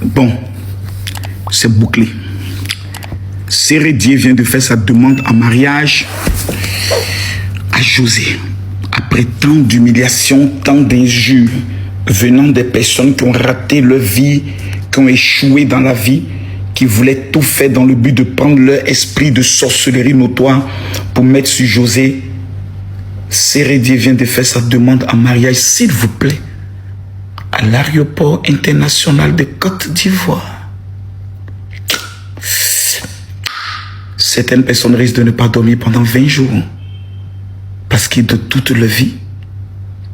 Bon, c'est bouclé. Sérédier vient de faire sa demande en mariage à José. Après tant d'humiliations, tant d'injures venant des personnes qui ont raté leur vie, qui ont échoué dans la vie, qui voulaient tout faire dans le but de prendre leur esprit de sorcellerie notoire pour mettre sur José, Sérédier vient de faire sa demande en mariage, s'il vous plaît, à l'aéroport international de Côte d'Ivoire. Certaines personnes risquent de ne pas dormir pendant 20 jours. Parce que de toute leur vie,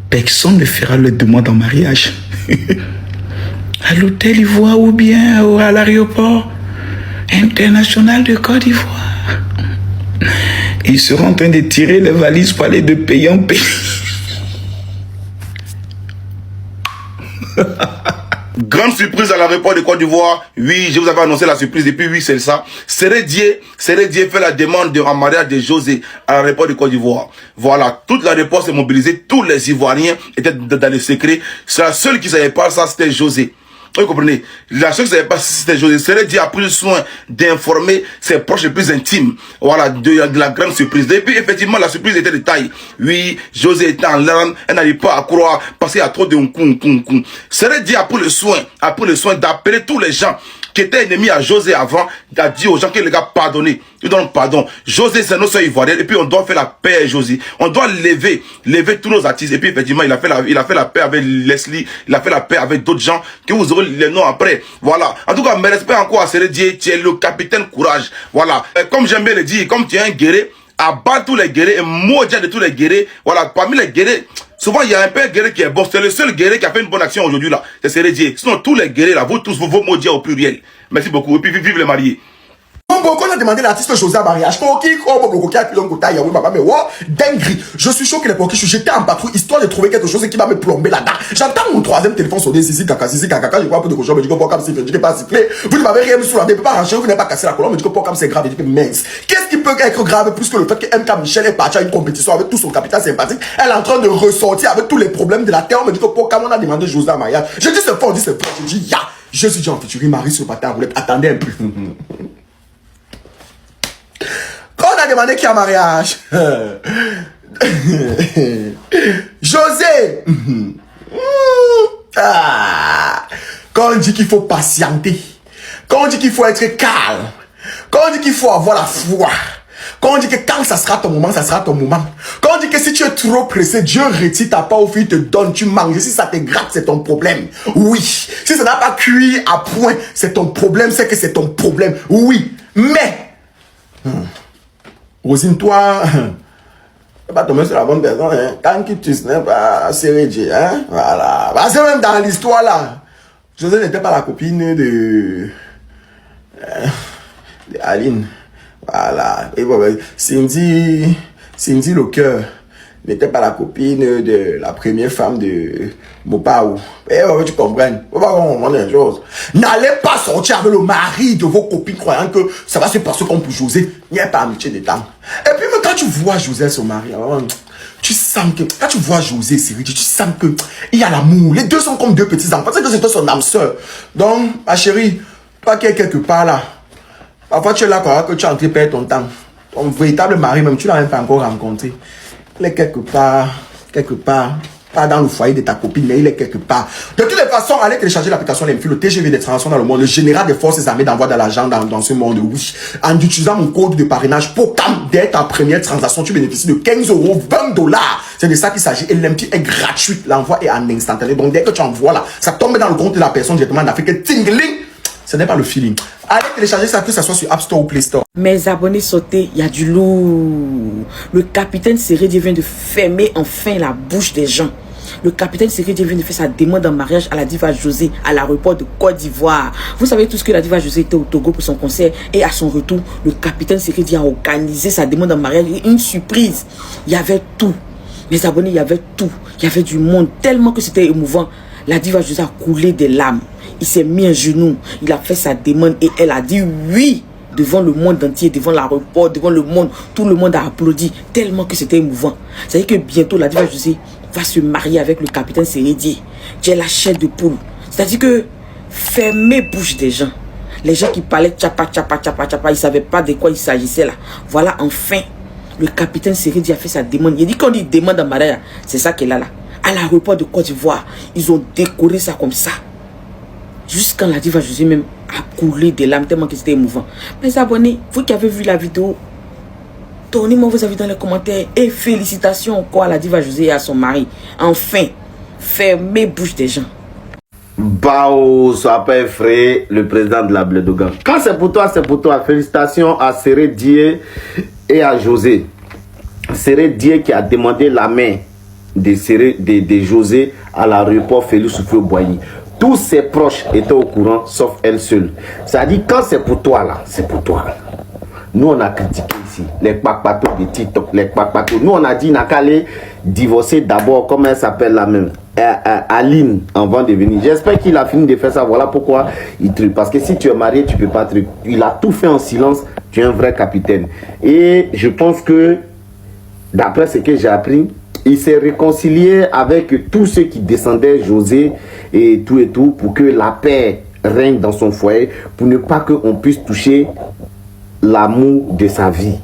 personne ne fera leur demande en mariage. À l'hôtel Ivoire ou bien à l'aéroport international de Côte d'Ivoire. Ils seront en train de tirer les valises pour aller de pays en pays. Grande surprise à l'aéroport de Côte d'Ivoire. Oui, je vous avais annoncé la surprise depuis. Oui, c'est ça. Sérédier fait la demande en mariage de José à l'aéroport de Côte d'Ivoire. Voilà, toute l'aéroport s'est mobilisé. Tous les Ivoiriens étaient dans le secret. C'est la seule qui ne savait pas ça, c'était José. Vous comprenez? La seule qui ne savait pas si c'était José. Sérédier a pris soin d'informer ses proches les plus intimes. Voilà, de la grande surprise. Et puis, effectivement, la surprise était de taille. Oui, José était en larmes. Elle n'arrive pas à croire parce qu'il y a trop de Sérédier a pris le soin d'appeler tous les gens qui étaient ennemis à José avant, a dit aux gens que les gars pardonnez, ils donnent pardon. José, c'est nos soeurs ivoiriennes, et puis on doit faire la paix à José. On doit lever tous nos artistes. Et puis effectivement, il a fait la paix avec Leslie, il a fait la paix avec d'autres gens, que vous aurez les noms après. Voilà. En tout cas, mes respects encore à Sérédier, tu es le capitaine courage. Voilà. Comme j'aime bien le dire, comme tu es un guerrier, abat tous les guerriers et maudit de tous les guerriers. Voilà. Parmi les guerriers, souvent, il y a un peu un guerrier qui est bon. C'est le seul guerrier qui a fait une bonne action aujourd'hui, là. C'est Sérédier. Sinon, tous les guerriers, là, vous tous, vous maudits au pluriel. Merci beaucoup. Et puis, vive les mariés. Quand on a demandé l'artiste José à mariage, je suis choqué les poquets, j'étais en patrouille histoire de trouver quelque chose qui va me plomber là-dedans. J'entends mon troisième téléphone sonner, zizi kaka, je vois un peu de cochon, me dit que comme si je dis pas siffler, vous ne m'avez rien mis sous la tête, pas arraché, vous n'avez pas cassé la colonne, me dit que comme c'est grave, je dis que mince. Qu'est-ce qui peut être grave plus que le fait que MK Michel est parti à une compétition avec tout son capital sympathique, elle est en train de ressortir avec tous les problèmes de la terre, on me dit que comme on a demandé José à mariage, je dis c'est fort, je dis ya, je suis déjà en featuring, Marie sur le bâtard roulette, attendez un peu. Quand on a demandé qui a mariage, José, quand on dit qu'il faut patienter, quand on dit qu'il faut être calme, quand on dit qu'il faut avoir la foi, quand on dit que quand ça sera ton moment, ça sera ton moment. Quand on dit que si tu es trop pressé, Dieu retire ta part au fil, te donne, tu manges. Si ça te gratte, c'est ton problème. Oui. Si ça n'a pas cuit à point, c'est ton problème, c'est que c'est ton problème. Oui. Mais, Rosine, toi, pas tomber sur la bonne personne, hein. Tant que tu n'es pas Sérédier, hein. Voilà. Parce que même dans l'histoire là, José n'était pas la copine de Aline. Voilà. Et bon, Cindy le cœur n'était pas la copine de la première femme de Mopaou. Et tu comprends. Faut pas comprendre une chose. N'allez pas sortir avec le mari de vos copines croyant que ça va se passer comme pour José. Il n'y a pas amitié de temps. Et puis même quand tu vois José son mari, tu sens que, quand tu vois José, tu sens que il y a l'amour. Les deux sont comme deux petits enfants. C'est que c'était son âme sœur. Donc, ma chérie, toi qui es quelque part là, parfois tu es là que tu es en train de perdre ton temps. Ton véritable mari, même tu l'as même pas encore rencontré. Il est quelque part, pas dans le foyer de ta copine, mais il est quelque part. De toutes les façons, allez télécharger l'application Lemfi, le TGV des transactions dans le monde, le général des forces armées d'envoi de l'argent dans ce monde, oui. En utilisant mon code de parrainage pour dès ta première transaction, tu bénéficies de 15 €, 20 $. C'est de ça qu'il s'agit. Et Lemfi est gratuit. L'envoi est en instantané. Donc dès que tu envoies là, ça tombe dans le compte de la personne directement en Afrique. Tingling! Ce n'est pas le feeling. Allez télécharger ça, que ça soit sur App Store ou Play Store. Mes abonnés sautés, il y a du lourd. Le capitaine Sérédier vient de fermer enfin la bouche des gens. Le capitaine Sérédier vient de faire sa demande en mariage à la diva José à l'aéroport de Côte d'Ivoire. Vous savez tous que la diva José était au Togo pour son concert et à son retour, le capitaine Sérédier a organisé sa demande en mariage. Une surprise. Il y avait tout. Mes abonnés, il y avait tout. Il y avait du monde tellement que c'était émouvant. La diva José a coulé des larmes. Il s'est mis à genoux. Il a fait sa demande et elle a dit oui devant le monde entier, devant l'aéroport, devant le monde. Tout le monde a applaudi tellement que c'était émouvant. C'est-à-dire que bientôt la diva José va se marier avec le capitaine Sérédier. Tu es la chair de poule. C'est-à-dire que Fermez bouche des gens. Les gens qui parlaient tchapa, tchapa, tchapa, tchapa, ils ne savaient pas de quoi il s'agissait là. Voilà, enfin, le capitaine Seredi a fait sa demande. Il dit qu'on dit demande en mariage, c'est ça qu'il a là. À l'aéroport de Côte d'Ivoire, ils ont décoré ça comme ça. Jusqu'à la diva José même a coulé des larmes tellement que c'était émouvant. Mes abonnés, vous qui avez vu la vidéo, donnez-moi vos avis dans les commentaires et félicitations encore à la diva José et à son mari. Enfin, fermez bouche des gens. Bao, sois pas effrayé, le président de la Bledogan. Quand c'est pour toi, c'est pour toi. Félicitations à Seredi et à José. Seredi qui a demandé la main de José à l'aéroport Félix Houphouët-Boigny. Tous ses proches étaient au courant, sauf elle seule. Ça dit, quand c'est pour toi là, c'est pour toi. Nous, on a critiqué ici les papatos de TikTok, les papatos. Nous, on a dit, n'a qu'à aller divorcer d'abord, comment elle s'appelle la même, Aline, avant de venir. J'espère qu'il a fini de faire ça. Voilà pourquoi il truc. Parce que si tu es marié, tu peux pas truc. Il a tout fait en silence. Tu es un vrai capitaine. Et je pense que, d'après ce que j'ai appris, il s'est réconcilié avec tous ceux qui descendaient, José et tout, pour que la paix règne dans son foyer, pour ne pas qu'on puisse toucher l'amour de sa vie.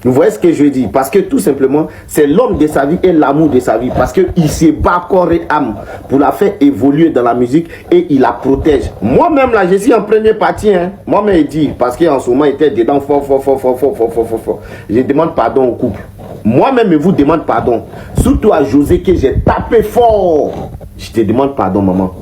Vous voyez ce que je dis? Parce que tout simplement, c'est l'homme de sa vie et l'amour de sa vie. Parce qu'il se bat corps et âme pour la faire évoluer dans la musique et il la protège. Moi-même, là, je suis en première partie. Hein. Moi-même, il dit, parce qu'en ce moment, il était dedans fort. Je demande pardon au couple. Moi-même, je vous demande pardon. Surtout à José que j'ai tapé fort. Je te demande pardon, maman.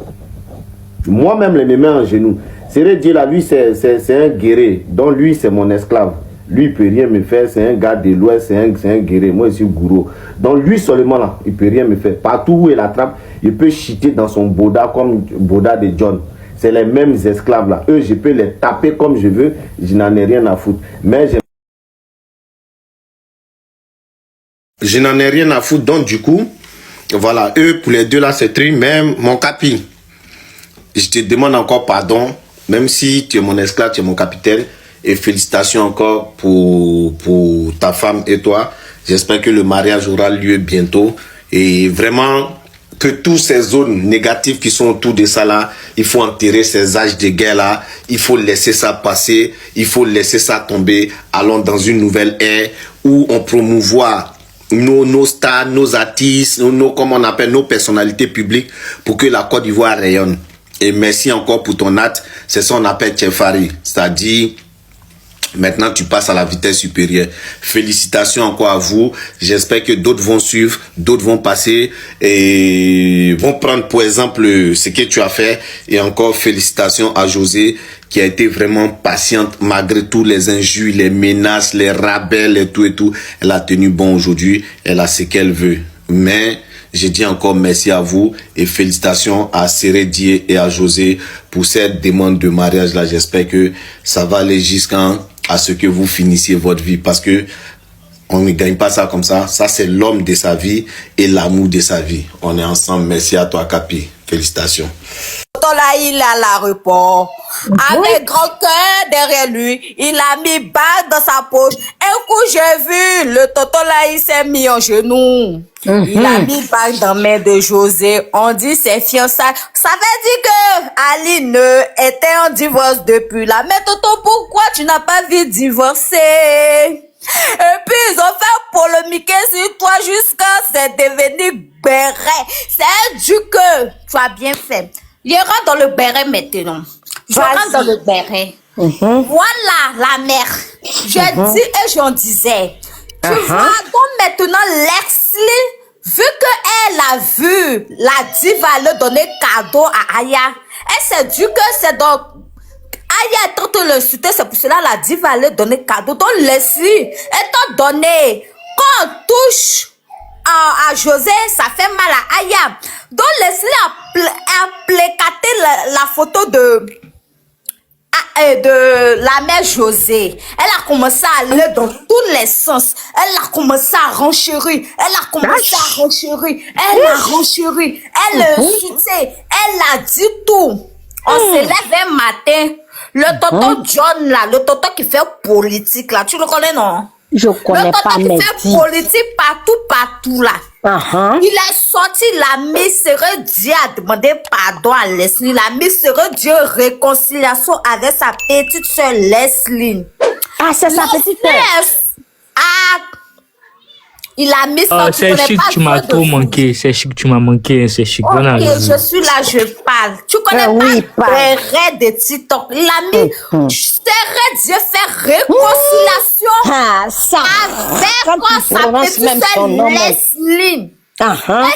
Moi-même, les mets en genoux. C'est Dieu là, lui, c'est un guerrier. Donc, lui, c'est mon esclave. Lui, il peut rien me faire. C'est un gars de l'Ouest, c'est un guerrier. Moi, je suis gourou. Donc, lui seulement là, il peut rien me faire. Partout où il attrape, il peut chiter dans son boda comme boda de John. C'est les mêmes esclaves là. Eux, je peux les taper comme je veux. Je n'en ai rien à foutre. Mais je n'en ai rien à foutre. Donc, du coup, voilà. Eux, pour les deux là, c'est très. Même mon capi. Je te demande encore pardon. Même si tu es mon esclave, tu es mon capitaine. Et félicitations encore pour ta femme et toi. J'espère que le mariage aura lieu bientôt. Et vraiment, que toutes ces zones négatives qui sont autour de ça là, il faut enterrer ces âges de guerre là. Il faut laisser ça passer. Il faut laisser ça tomber. Allons dans une nouvelle ère où on promouvoit nos stars, nos artistes, comme on appelle, nos personnalités publiques pour que la Côte d'Ivoire rayonne. Et merci encore pour ton acte. C'est ça qu'on appelle Tchefari. C'est-à-dire, maintenant, tu passes à la vitesse supérieure. Félicitations encore à vous. J'espère que d'autres vont suivre, d'autres vont passer et vont prendre pour exemple ce que tu as fait. Et encore félicitations à José qui a été vraiment patiente malgré tous les injures, les menaces, les rabais et tout. Elle a tenu bon aujourd'hui. Elle a ce qu'elle veut. Mais je dis encore merci à vous et félicitations à Seredi et à José pour cette demande de mariage là. J'espère que ça va aller jusqu'à ce que vous finissiez votre vie parce que on ne gagne pas ça comme ça. Ça, c'est l'homme de sa vie et l'amour de sa vie. On est ensemble. Merci à toi, Capi. Félicitations. Là, il est à l'aéroport. Avec grand cœur derrière lui. Il a mis bague dans sa poche. Un coup, j'ai vu le tonton là, il s'est mis en genoux. Il a mis bague dans la main de José. On dit c'est fiançailles. Ça veut dire que Aline était en divorce depuis là. Mais tonton, pourquoi tu n'as pas vu divorcer? Et puis ils ont fait polémiquer sur toi jusqu'à c'est devenu béret. C'est du que tu as bien fait. Je rentre dans le béret maintenant. Je rentre dans le béret. Voilà la mère. Je dis et j'en disais. Tu vois donc maintenant Lexley, vu qu'elle a vu la diva le donner cadeau à Aya, elle s'est dit que c'est donc Aya est tant le soutien, c'est pour cela la diva le donner cadeau. Donc Leslie, étant donné qu'on touche à José, ça fait mal à Aya. Donc Leslie a plécaté la photo de la mère José. Elle a commencé à aller dans tous les sens. Elle a commencé à renchérir. Elle a commencé à renchérir. Elle a renchéri. Elle elle a dit tout. On se lève un matin. Le tonton John là, le tonton qui fait politique là, tu le connais non? Je connais pas, mais qui fait politique partout là. Il est sorti, l'ami Séré Dieu a demandé pardon à Leslie. L'ami Séré Dieu réconciliation avec sa petite soeur Leslie. Ah, c'est sa petite soeur. Ah, il a mis ça. C'est chic, tu m'as trop manqué. C'est chic, tu m'as manqué. C'est chic. Ok, je suis là, je parle. Tu connais pas le raid de TikTok. Il a mis Séré Dieu fait réconciliation avec sa petite soeur Leslie. Et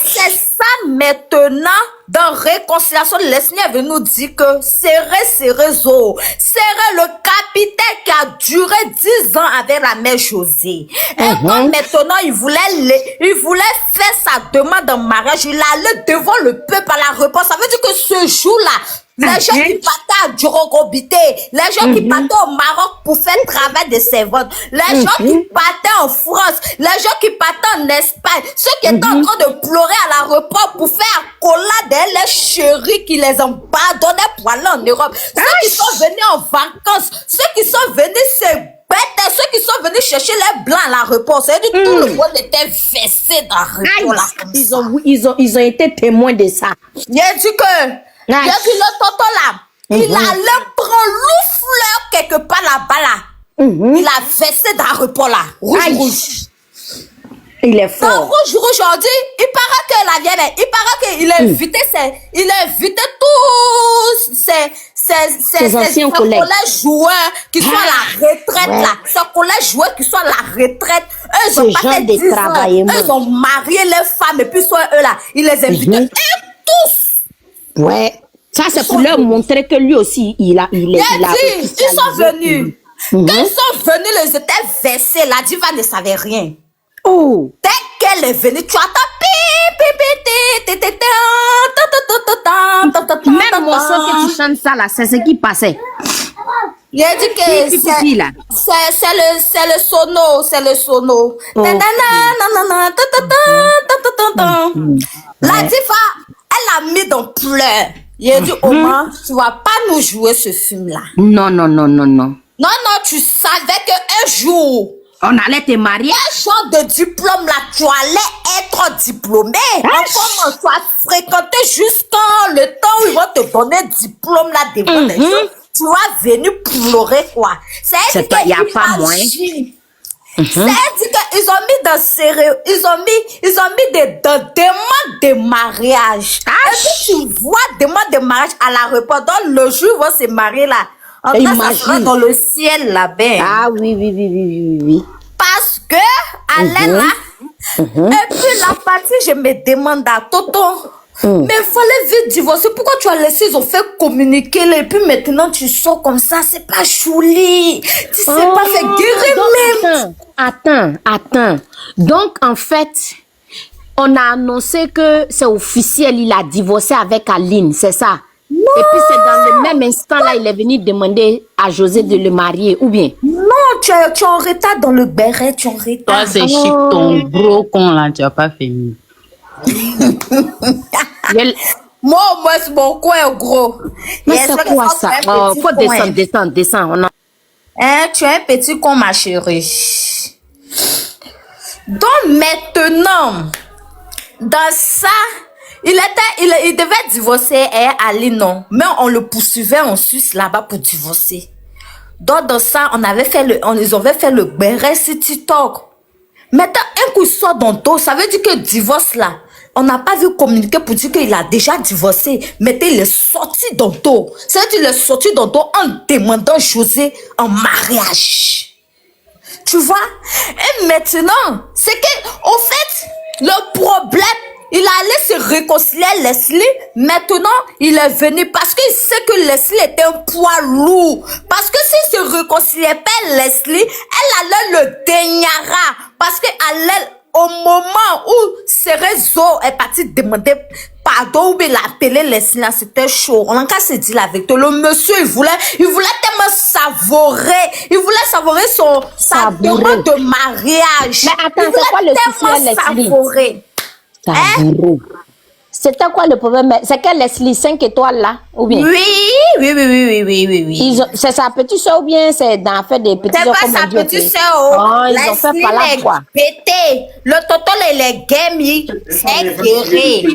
c'est ça maintenant, dans réconciliation, Leslie est venu nous dire que Séré le capitaine qui a duré 10 ans avec la mère José. Et donc maintenant, il voulait faire sa demande en mariage. Il allait devant le peuple à la réponse. Ça veut dire que ce jour-là, les gens qui partaient à Durogobité, les gens qui partaient au Maroc pour faire le travail de servante, les gens qui partaient en France, les gens qui partaient en Espagne, ceux qui étaient en train de pleurer à l'aéroport pour faire accolade les chéris qui les abandonnaient pour aller en Europe, ceux qui sont venus en vacances, ceux qui sont venus se bêter, ceux qui sont venus chercher les blancs à l'aéroport, c'est-à-dire tout le monde était versé dans l'aéroport. Ils ont été témoins de ça. Il a dit que il a dit le tonton là, il allait prendre l'oufleur quelque part là-bas là. Il a versé dans l'aéroport là. Rouge. Il est fort. Rouge aujourd'hui, il paraît que la vieille, il paraît qu'il a invité tous ses anciens collègues joueurs qui sont à la retraite là. Ses collègues joueurs qui sont à la retraite. Eux, ils ont passé 10 ans. Eux, ils ont marié les femmes et puis soit eux là. Il les invitait. Et tous. Ouais, ça c'est pour leur montrer que lui aussi, il a ils sont venus. Quand ils sont venus, ils étaient versés. La diva ne savait rien. Dès qu'elle est venue, tu attends. Même morceau que tu chantes ça là, c'est ce qui passait. Il a dit que c'est le sono. La diva, elle a mis dans pleurs. Il a dit, Omar, tu vas pas nous jouer ce film-là. Non. Non, tu savais qu'un jour, on allait te marier. Un genre de diplôme là, tu allais être diplômé. Comment tu as fréquenté jusqu'à le temps où ils vont te donner diplôme là devant les gens. Tu vas venir pleurer quoi. C'est pas, il n'y a pas moins. C'est-à-dire qu'ils ont mis dans sérieux, ils ont mis des demandes de mariage. Et puis tu vois demande de mariage à l'aéroport, donc le jour où ils vont se marier là, en train ça sera dans le ciel là-bas. Ah oui. Parce que, elle est là, et puis la partie, je me demande à Tonton, mais il fallait vite divorcer. Pourquoi tu as laissé, ils ont fait communiquer là, et puis maintenant tu sors comme ça, c'est pas joli. Tu sais pas fait guérir même. Attends. Donc, en fait, on a annoncé que c'est officiel, il a divorcé avec Aline, c'est ça? Non. Et puis c'est dans le même instant là, il est venu demander à José de le marier, ou bien? Non, tu es en retard dans le béret, tu es en retard. Toi, c'est chic, ton gros con là, tu as pas fait mieux. Moi, c'est mon coin gros. Mais c'est quoi ça? Faut descendre. Tu es un petit con, ma chérie. Donc maintenant, dans ça, il devait divorcer Ali, non. Mais on le poursuivait en Suisse là-bas pour divorcer. Donc dans ça, ils avaient fait le béret sur TikTok. Maintenant, un coup il sort dans le dos, ça veut dire que le divorce là, on n'a pas vu communiquer pour dire qu'il a déjà divorcé. Maintenant, il est sorti dans le dos. Ça veut dire qu'il est sorti dans le dos en demandant José en mariage. Tu vois? Et maintenant, c'est que, au fait, le problème, il allait se réconcilier Leslie. Maintenant, il est venu parce qu'il sait que Leslie était un poids lourd. Parce que s'il se réconciliait pas Leslie, elle allait le déniara. Parce qu'elle, au moment où Cérézo est parti demander pardon ou bien l'appeler Leslie, là, c'était chaud. On a qu'à se dire la vérité. Le monsieur, il voulait tellement savourer. Il voulait savourer sa demande de mariage. Mais attends, c'est quoi le souci à Leslie? Savourer. C'était quoi le problème? C'est qu'elle Leslie 5 étoiles là, ou bien? Oui. C'est sa petite soeur ou bien c'est dans fait des petits C'est soeurs pas comme sa on dit, petite ok. soeur. Oh, ils ont fait par là quoi. Pété. Le total et les games, c'est guéri.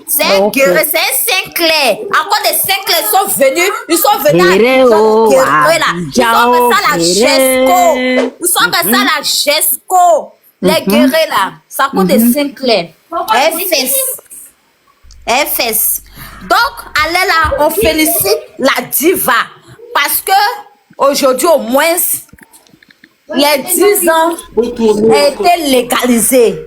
C'est Ok. guéri, c'est Sinclair. Encore des Sinclair sont venus. Ils sont venus Guéré, oh, Ils sont versés à la GESCO. Ils sont versés à la GESCO. Les guéris là. Ça coûte des Sinclair. FS. Donc, allez là, on félicite la diva. Parce que, aujourd'hui, au moins, les 10 ans ont été légalisés.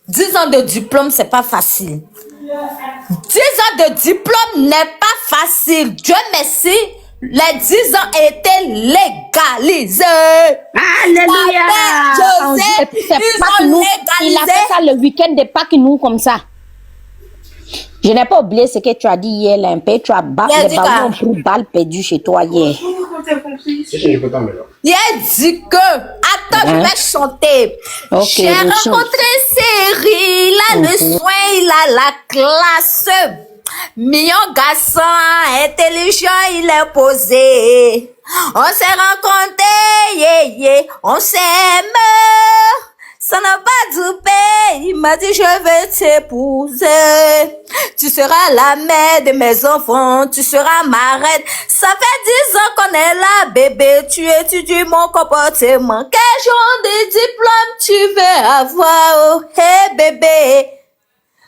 10 ans de diplôme, c'est pas facile. 10 ans de diplôme n'est pas facile. Dieu merci, les 10 ans ont été légalisés. Alléluia. José, Et puis c'est ils Pâques, ont nous. Il légalisé. a fait ça le week-end de Pâques, nous, comme ça. Je n'ai pas oublié ce que tu as dit hier, là, un peu. Tu as les ballons pour balles perdues chez toi hier. Il a dit que, attends, je vais chanter. Ok, J'ai rencontré Cyril, il a le soin, il a la classe. Mignon garçon, intelligent, il est posé. On s'est rencontrés, on s'aime. Ça n'a pas dupé, il m'a dit je vais t'épouser. Tu seras la mère de mes enfants, tu seras ma reine. Ça fait 10 ans qu'on est là, bébé, tu étudies mon comportement. Quel genre de diplôme tu veux avoir, oh, hey bébé.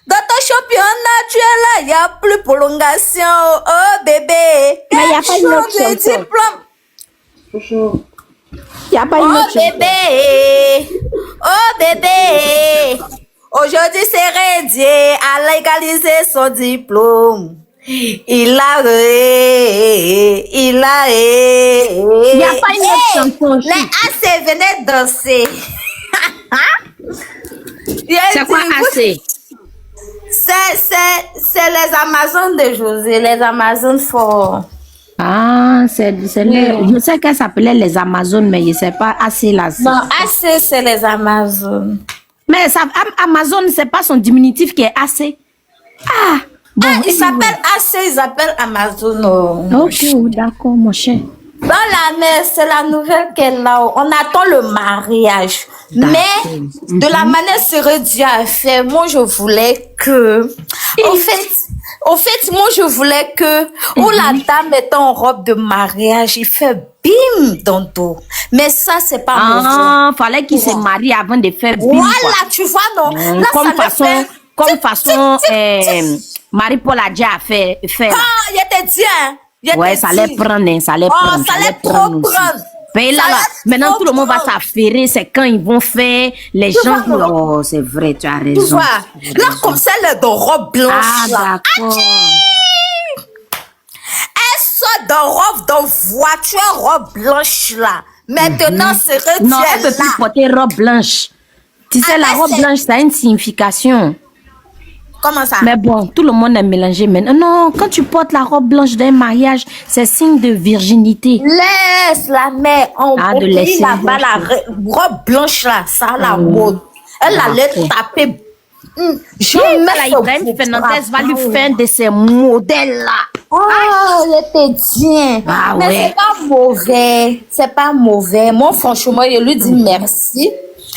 Dans ton championnat, tu es là, il n'y a plus prolongation, oh bébé. Mais il n'y a pas Quel une genre autre de diplôme? Il n'y a pas une autre Oh bébé, aujourd'hui c'est Redier à légaliser son diplôme. Il a Il n'y a pas une autre chanson. Les AC venaient danser. C'est quoi AC? C'est les Amazones de José, les Amazones forts. Ah, je sais qu'elle s'appelait les Amazones, mais je ne sais pas assez là. Non, AC, c'est les Amazones. Mais ça, Amazon, c'est pas son diminutif qui est AC. Ah, bon. Ils s'appellent AC, ils appellent Amazon. Ok, d'accord, mon cher. Dans la mer, c'est la nouvelle qu'elle a. On attend le mariage. Mais, de la manière que Dieu a fait, moi, je voulais que... Au fait, moi, je voulais que... Où la dame est en robe de mariage, il fait bim dans le dos. Mais ça, c'est pas mauvais. Fallait qu'il se marie avant de faire bim. Voilà, quoi. tu vois, non? Là, Comme façon, Marie-Paul a déjà fait. Ah, il était bien. Ouais, ça allait prendre, ça allait prendre. Ça allait trop prendre. Mais là, maintenant, tout le monde va s'affairer. C'est quand ils vont faire les gens. Oh, c'est vrai, tu as raison. Tu vois, là, comme ça, elle est de robe blanche. Ah, d'accord. Elle sort de robe de voiture, robe blanche, là. Maintenant, c'est retiré. Non, elle ne peut plus porter robe blanche. Tu sais, la robe blanche, ça a une signification. Comment ça? Mais bon, tout le monde est mélangé maintenant. Non, quand tu portes la robe blanche d'un mariage, c'est signe de virginité. Laisse la mère. On de laisser. là-bas, la robe blanche là, ça a la mode. Elle allait taper. Ibrahim Fernandez va lui faire de ces modèles-là. Oh, il était bien. Ah, mais ouais. c'est pas mauvais. C'est pas mauvais. Moi, franchement, je lui dis merci.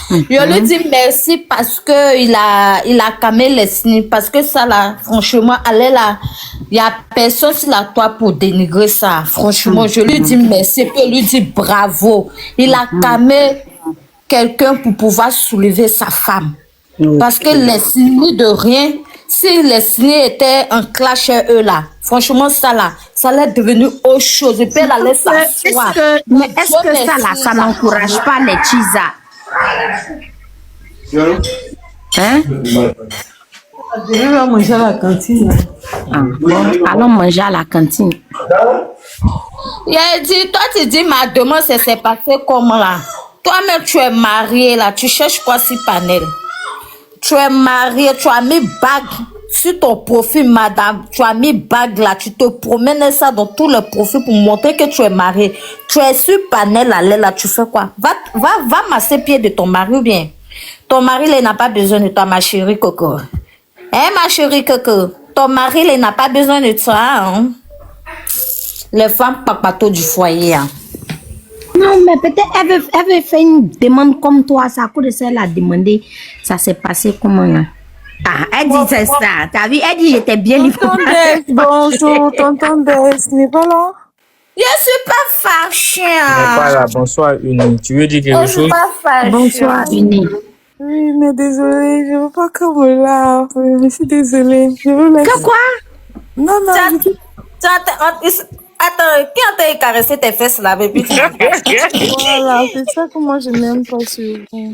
Je lui dis merci parce que il a calmé les signes. Parce que ça, là, franchement, allez là. Il y a personne sur la toile pour dénigrer ça. Franchement, je lui dis merci. Et puis, je lui dis bravo. Il a calmé quelqu'un pour pouvoir soulever sa femme. Parce que les signes de rien, si les signes étaient en clash chez eux là, franchement, ça là, ça allait devenir autre chose. Et puis, elle allait s'asseoir. Est-ce que ça là, ça n'encourage pas les chisa? Hein? Je vais manger à la cantine. Ah, bon, allons manger à la cantine. Il a dit, toi tu dis, ma demande c'est passé comment là? Toi-même tu es marié là, tu cherches quoi si panel? Tu es marié, tu as mis bague sur ton profil, madame. Tu as mis bague là, tu te promènes ça dans tous les profils pour montrer que tu es marié. Tu es sur panel là, tu fais quoi? Va masser pied de ton mari ou bien? Ton mari là, il n'a pas besoin de toi, ma chérie coco. Hein, ma chérie coco? ton mari, il n'a pas besoin de toi. Hein? Les femmes papato du foyer. Hein. Non, mais peut-être elle veut faire une demande comme toi. Ça, à cause de ça, elle a demandé. Ça s'est passé comment là? Ah, elle dit c'est ça. T'as vu? Elle dit j'étais bien livrée. Bonjour, tonton Des, n'est pas là? Je suis pas fâchée. Mais pas là, bonsoir Uni. Tu veux dire quelque Je chose? suis pas fâchée. Bonsoir, Uni. Oui, mais désolée, je veux pas comme là. Je suis désolée. Je veux laisser. Que quoi? Non, non. Attends, qui a caressé tes fesses là, bébé? Voilà, c'est ça que moi je n'aime pas sur vous.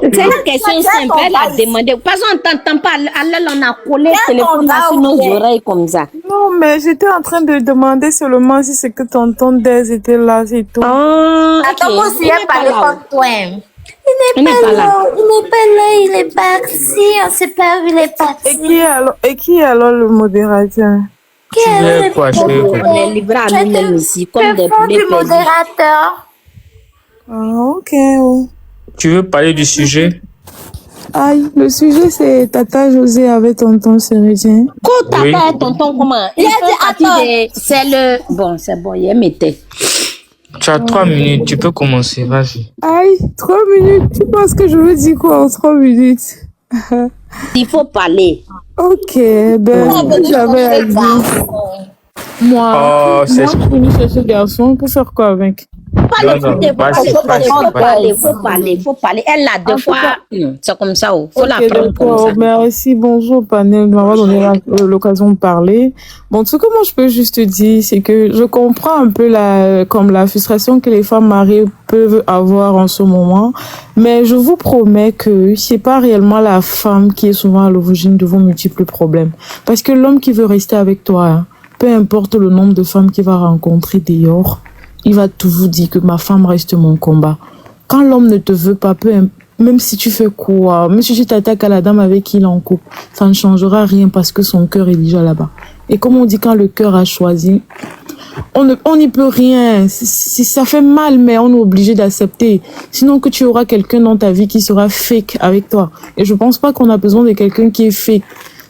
C'est une question simple, elle a demandé. Parce qu'on t'entend pas, alors on a collé le téléphone là sur nos oreilles comme ça. Non, mais j'étais en train de demander seulement si c'est que tonton Des était là, c'est tout. Attends, moi aussi, il parle comme toi. Il n'est pas là. Il est parti. On ne sait pas où il est parti. Et qui est alors le modérateur? Tu veux quoi, chérie? On est livré à nous-mêmes ici, comme des poulets du modérateur. Ah, ok. Tu veux parler du sujet? Aïe, le sujet c'est Tata José avec tonton Sérédien. Quand Tata et tonton comment? Il a dit, c'est le... Bon, c'est bon, il m'était. Tu as 3 minutes, tu peux commencer, vas-y. Aïe, 3 minutes. Tu penses que je veux dire quoi en 3 minutes? Il faut parler. Ok, ben, j'avais à dire. Moi, je suis venue chercher ce garçon pour faire quoi avec? Faut parler. Elle l'a deux fois. C'est comme ça. Faut la prendre comme ça. Merci, bonjour panel, de m'avoir donné l'occasion de parler. Bon, ce que moi je peux juste dire, c'est que je comprends un peu la frustration que les femmes mariées peuvent avoir en ce moment, mais je vous promets que c'est pas réellement la femme qui est souvent à l'origine de vos multiples problèmes. Parce que l'homme qui veut rester avec toi, hein, peu importe le nombre de femmes qu'il va rencontrer dehors, il va toujours dire que ma femme reste mon combat. Quand l'homme ne te veut pas, même si tu fais quoi, même si tu t'attaques à la dame avec qui il est en couple, ça ne changera rien parce que son cœur est déjà là-bas. Et comme on dit, quand le cœur a choisi, on n'y peut rien. Si ça fait mal, mais on est obligé d'accepter. Sinon que tu auras quelqu'un dans ta vie qui sera fake avec toi. Et je pense pas qu'on a besoin de quelqu'un qui est fake.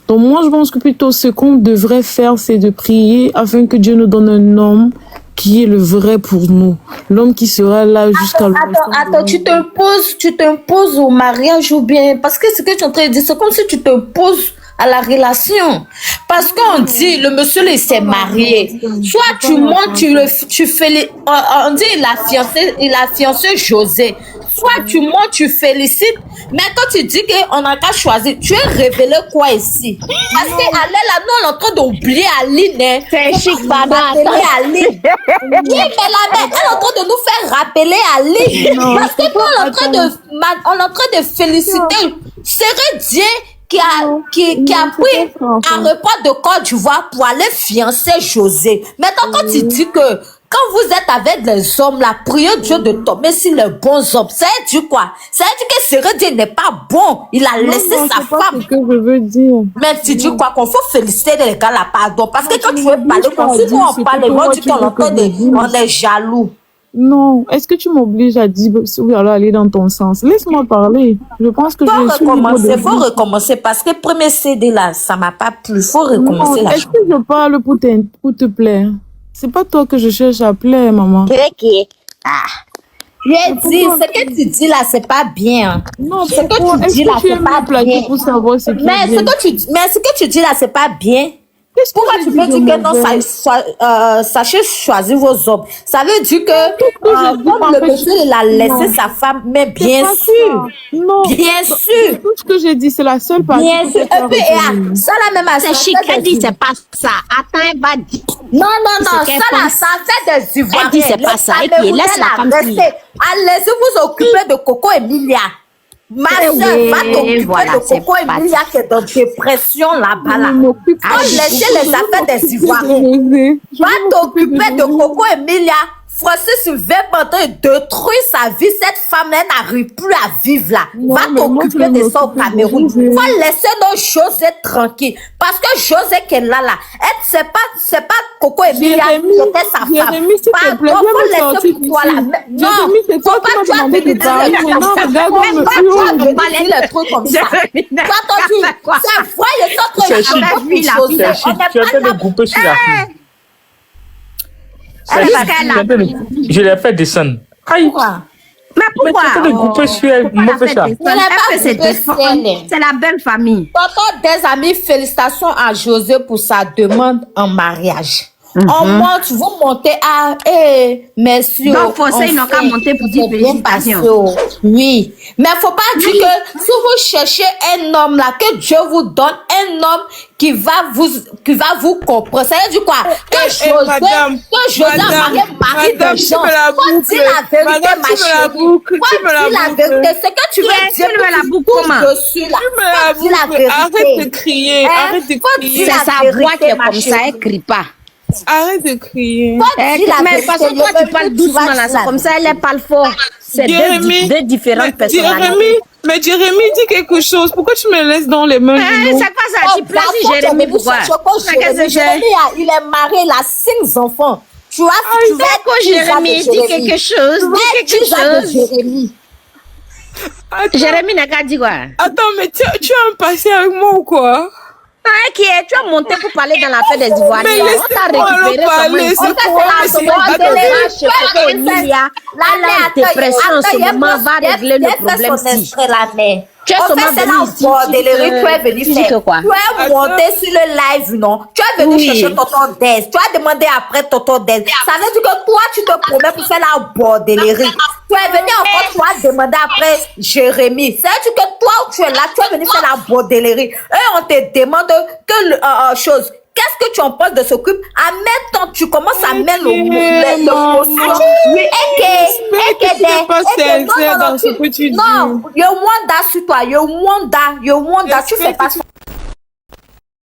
Donc moi, je pense que plutôt ce qu'on devrait faire, c'est de prier afin que Dieu nous donne un homme qui est le vrai pour nous. L'homme qui sera là jusqu'à Attends, tu t'imposes au mariage ou bien... Parce que ce que tu es en train de dire, c'est comme si tu t'imposes à la relation. Parce qu'on dit, le monsieur, il s'est marié. Soit tu montes, tu fais... On dit, il a fiancé José. Soit tu montes, tu félicites. Mais quand tu dis qu'on n'a qu'à choisir, tu es révélé quoi ici? Parce qu'elle est là, nous, on est en train d'oublier Aline. C'est chic, Baba. Oui, mais la mère, elle est en train de nous faire rappeler Aline. Parce que nous, on est en train de féliciter Sérédien qui a pris un repas de Côte d'Ivoire pour aller fiancer José. Maintenant, quand tu dis que quand vous êtes avec les hommes, la prière Dieu de tomber sur les bons hommes, ça veut dire quoi? Ça veut dire que Sérédien n'est pas bon. Il a laissé sa femme. C'est ce que je veux dire. Mais tu dis quoi? Qu'on faut féliciter les gars là, pardon. Parce que quand tu veux parler, quand on parle, on dit qu'on est jaloux. Non, est-ce que tu m'obliges à dire oui, alors aller dans ton sens? Laisse-moi parler. Je pense que faut recommencer parce que le premier CD là, ça m'a pas plu. Faut recommencer là. Est-ce que je parle pour te plaire? C'est pas toi que je cherche à plaire, maman. J'ai dit, ce que tu dis là, c'est pas bien. Non, ce que tu dis là, c'est pas bien. Pour savoir ce ce que tu dis là, c'est pas bien. Pourquoi tu peux dire que non, sachez choisir vos hommes? Ça veut dire que comme le monsieur il a laissé sa femme, mais bien sûr. Non. Bien sûr. Tout ce que j'ai dit, c'est la seule partie. Bien sûr. Et puis, ça la même C'est chic, elle dit c'est pas ça. Attends, elle va dire. Non, ça fait des Ivoiriens. Elle dit c'est pas ça. Et puis, laisse la femme dire. Allez-y vous occuper de Coco Emilia. Ma soeur va t'occuper de Coco Emilia qui est dans dépression là-bas. Laissez les affaires des Ivoiriens. Va t'occuper de Coco Emilia. Francis vient maintenant détruire sa vie. Cette femme, elle n'arrive plus à vivre là. Va t'occuper de ça au Cameroun. Faut laisser nos José tranquille. Parce que José qui est là, c'est pas Coco et Myriam qui était sa femme. Pardon, faut laisser pour toi là. Non, faut pas tu as venu dire le truc comme ça. Même pas tu as demandé le truc comme ça. Toi, c'est vrai, il est en train de tu es en train de couper sur la fille. Je l'ai fait descendre. Aïe. Mais pourquoi? Tu es en train de couper sur elle. C'est la belle famille. Tonton des amis, félicitations à José pour sa demande en mariage. On monte, vous montez à merci. Donc, ils n'ont qu'à monter pour dire félicitations. Oui, mais il ne faut pas dire que si vous cherchez un homme là, que Dieu vous donne un homme qui va vous comprendre. Ça veut dire quoi? Que José a marié de gens. Faut dire la vérité, ma chérie. Faut dire la vérité. Ce que tu veux dire, la boucle comment? Dessus là. Faut dire la vérité. Arrête de crier. Arrête de crier. C'est sa voix qui est comme ça, elle crie pas. Arrête de crier. Mais parce que toi, tu parles doucement là, c'est comme ça, elle parle fort. C'est deux différentes personnalités. Mais Jérémy, dis quelque chose. Pourquoi tu me laisses dans les mains de l'eau? C'est quoi ça? Tu places Jérémy, pourquoi? Jérémy, il est marié, il a 5 enfants. Tu vois, tu vas Jérémy, dis quelque chose. Dis quelque chose. Jérémy n'a qu'à dire quoi? Attends, mais tu as un passé avec moi ou quoi? Qui est, tu as monté pour parler dans l'affaire des Ivoiriens. On t'a récupéré la dépression en ce moment va régler le problème si. Tu es seulement venu ici. Tu es monté sur le live, non? Tu es venu chercher Tonton Des. Tu as demandé après Tonton Des. Ça veut dire que toi, tu te promets pour faire la bordellerie. Tu es venu encore, tu as demandé après Jérémy. Ça veut dire que toi, où tu es là, tu es venu faire la bordellerie. Et on te demande que chose. Qu'est-ce que tu en penses de ce couple? En même temps, tu commences à mettre le non, you wonder sur toi, you wonder, tu fais pas ça.